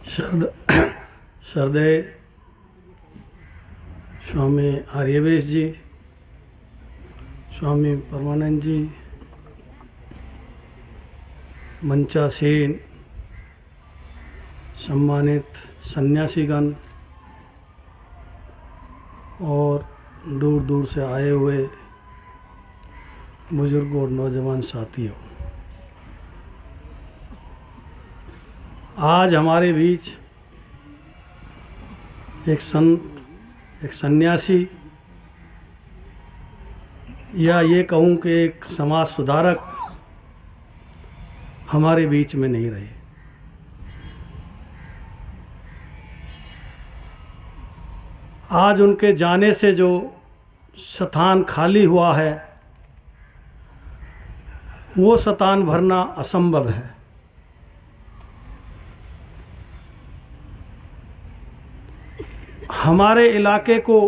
श्रद्धेय स्वामी आर्यवेश जी, स्वामी परमानंद जी, मंचासीन सम्मानित सन्यासीगण और दूर दूर से आए हुए बुजुर्ग और नौजवान साथियों, आज हमारे बीच एक संत, एक सन्यासी या ये कहूँ कि एक समाज सुधारक हमारे बीच में नहीं रहे। आज उनके जाने से जो स्थान खाली हुआ है वो स्थान भरना असंभव है। हमारे इलाके को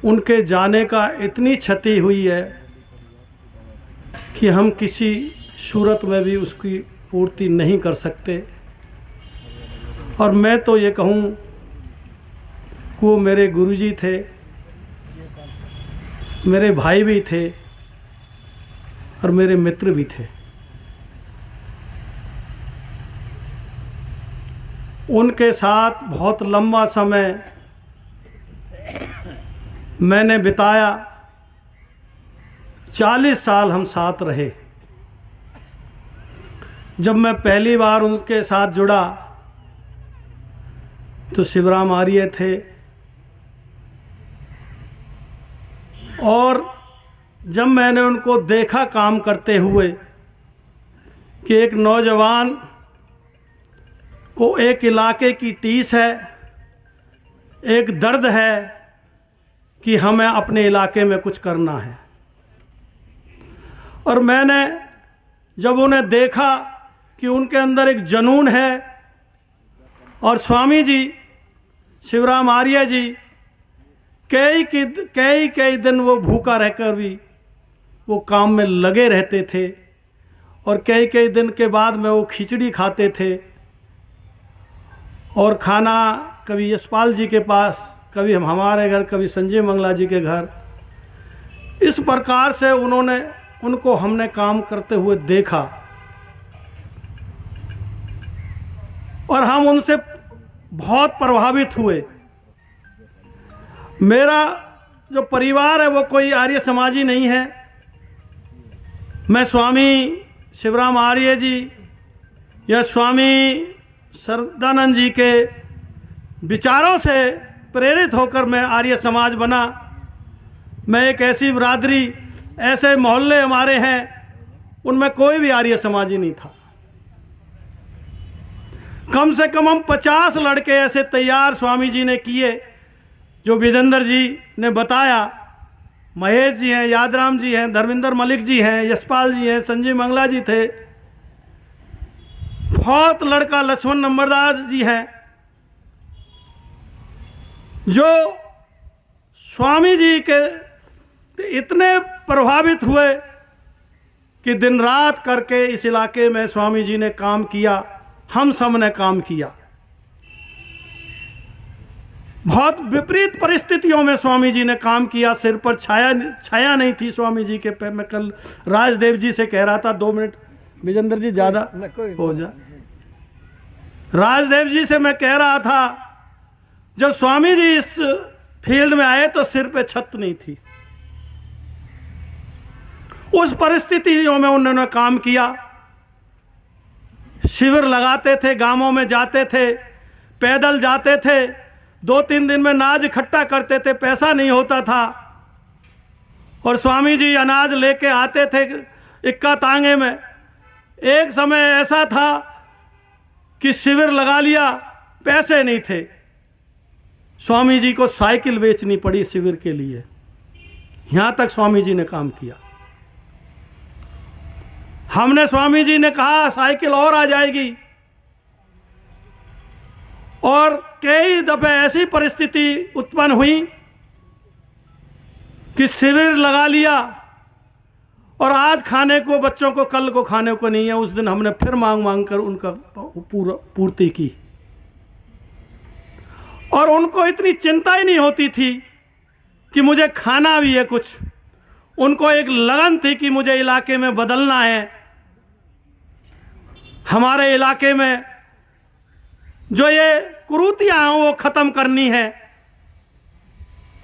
उनके जाने का इतनी क्षति हुई है कि हम किसी सूरत में भी उसकी पूर्ति नहीं कर सकते। और मैं तो ये कहूँ कि वो मेरे गुरुजी थे, मेरे भाई भी थे और मेरे मित्र भी थे। उनके साथ बहुत लंबा समय मैंने बिताया, 40 साल हम साथ रहे। जब मैं पहली बार उनके साथ जुड़ा तो शिवराम आर्य थे और जब मैंने उनको देखा काम करते हुए कि एक नौजवान को एक इलाके की टीस है, एक दर्द है कि हमें अपने इलाके में कुछ करना है, और मैंने जब उन्हें देखा कि उनके अंदर एक जुनून है और स्वामी जी शिवराम आर्य जी कई दिन वो भूखा रहकर भी वो काम में लगे रहते थे और कई दिन के बाद में वो खिचड़ी खाते थे और खाना कभी यशपाल जी के पास, कभी हमारे घर, कभी संजय मंगला जी के घर। इस प्रकार से उनको हमने काम करते हुए देखा और हम उनसे बहुत प्रभावित हुए। मेरा जो परिवार है वो कोई आर्य समाजी नहीं है। मैं स्वामी शिवराम आर्य जी या स्वामी श्रद्धानंद जी के विचारों से प्रेरित होकर मैं आर्य समाज बना। मैं एक ऐसी बिरादरी, ऐसे मोहल्ले हमारे हैं, उनमें कोई भी आर्य समाजी नहीं था। कम से कम हम 50 लड़के ऐसे तैयार स्वामी जी ने किए, जो विजेंद्र जी ने बताया। महेश जी हैं, यादराम जी हैं, धर्मेंद्र मलिक जी हैं, यशपाल जी हैं, संजय मंगला जी थे, बहुत लड़का लक्ष्मण नंबरदार जी हैं, जो स्वामी जी के इतने प्रभावित हुए कि दिन रात करके इस इलाके में स्वामी जी ने काम किया, हम सब ने काम किया। बहुत विपरीत परिस्थितियों में स्वामी जी ने काम किया। सिर पर छाया नहीं थी स्वामी जी के पे। मैं कल राजदेव जी से कह रहा था, 2 मिनट विजेंद्र जी ज़्यादा हो जा। राजदेव जी से मैं कह रहा था, जब स्वामी जी इस फील्ड में आए तो सिर पे छत नहीं थी। उस परिस्थितियों में उन्होंने काम किया। शिविर लगाते थे, गांवों में जाते थे, पैदल जाते थे, 2-3 दिन में अनाज इकट्ठा करते थे, पैसा नहीं होता था और स्वामी जी अनाज लेके आते थे इक्का तांगे में। एक समय ऐसा था कि शिविर लगा लिया, पैसे नहीं थे, स्वामी जी को साइकिल बेचनी पड़ी शिविर के लिए। यहाँ तक स्वामी जी ने काम किया। हमने, स्वामी जी ने कहा साइकिल और आ जाएगी, और कई दफे ऐसी परिस्थिति उत्पन्न हुई कि शिविर लगा लिया और आज खाने को बच्चों को, कल को खाने को नहीं है। उस दिन हमने फिर मांग मांग कर उनका पूर्ति की, और उनको इतनी चिंता ही नहीं होती थी कि मुझे खाना भी है कुछ। उनको एक लगन थी कि मुझे इलाके में बदलना है, हमारे इलाके में जो ये कुरीतियां हैं वो खत्म करनी है।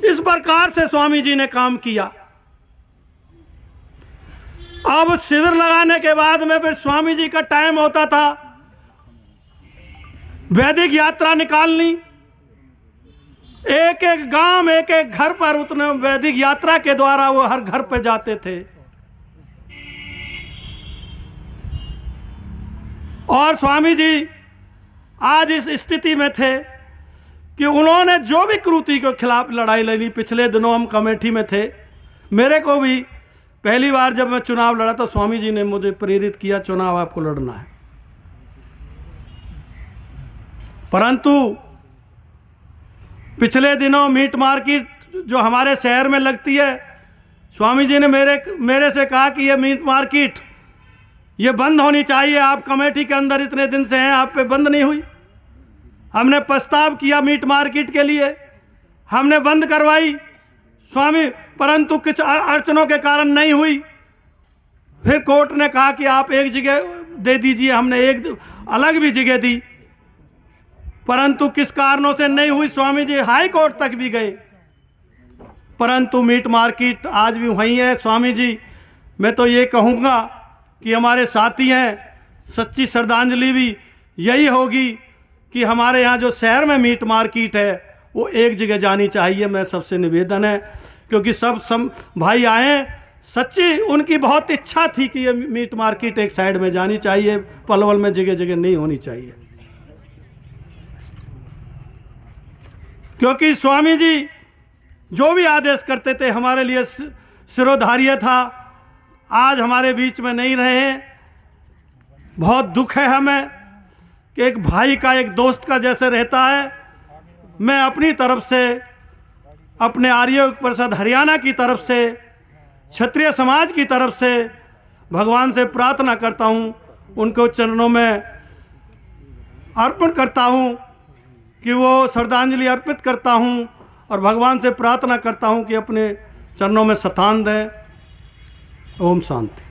इस प्रकार से स्वामी जी ने काम किया। अब शिविर लगाने के बाद में फिर स्वामी जी का टाइम होता था वैदिक यात्रा निकालनी। एक एक गांव, एक एक घर पर उतने वैदिक यात्रा के द्वारा वो हर घर पर जाते थे। और स्वामी जी आज इस स्थिति में थे कि उन्होंने जो भी कुरीति के खिलाफ लड़ाई लड़ी। पिछले दिनों हम कमेटी में थे, मेरे को भी पहली बार जब मैं चुनाव लड़ा तो स्वामी जी ने मुझे प्रेरित किया, चुनाव आपको लड़ना है। परंतु पिछले दिनों मीट मार्केट जो हमारे शहर में लगती है, स्वामी जी ने मेरे से कहा कि ये मीट मार्केट ये बंद होनी चाहिए। आप कमेटी के अंदर इतने दिन से हैं, आप पे बंद नहीं हुई। हमने प्रस्ताव किया मीट मार्केट के लिए, हमने बंद करवाई स्वामी, परंतु कुछ अड़चनों के कारण नहीं हुई। फिर कोर्ट ने कहा कि आप एक जगह दे दीजिए, हमने एक अलग भी जगह दी, परंतु किस कारणों से नहीं हुई। स्वामी जी हाई कोर्ट तक भी गए, परंतु मीट मार्केट आज भी वहीं है। स्वामी जी, मैं तो ये कहूँगा कि हमारे साथी हैं, सच्ची श्रद्धांजलि भी यही होगी कि हमारे यहाँ जो शहर में मीट मार्केट है वो एक जगह जानी चाहिए। मैं सबसे निवेदन है, क्योंकि सब भाई आए, सच्ची उनकी बहुत इच्छा थी कि ये मीट मार्केट एक साइड में जानी चाहिए, पलवल में जगह जगह नहीं होनी चाहिए। क्योंकि स्वामी जी जो भी आदेश करते थे हमारे लिए शिरोधार्य था। आज हमारे बीच में नहीं रहे हैं, बहुत दुख है हमें कि एक भाई का, एक दोस्त का जैसे रहता है। मैं अपनी तरफ से, अपने आर्य परिषद हरियाणा की तरफ से, क्षत्रिय समाज की तरफ से भगवान से प्रार्थना करता हूँ, उनको चरणों में अर्पण करता हूँ कि वो श्रद्धांजलि अर्पित करता हूँ, और भगवान से प्रार्थना करता हूँ कि अपने चरणों में स्थान दें। ओम शांति।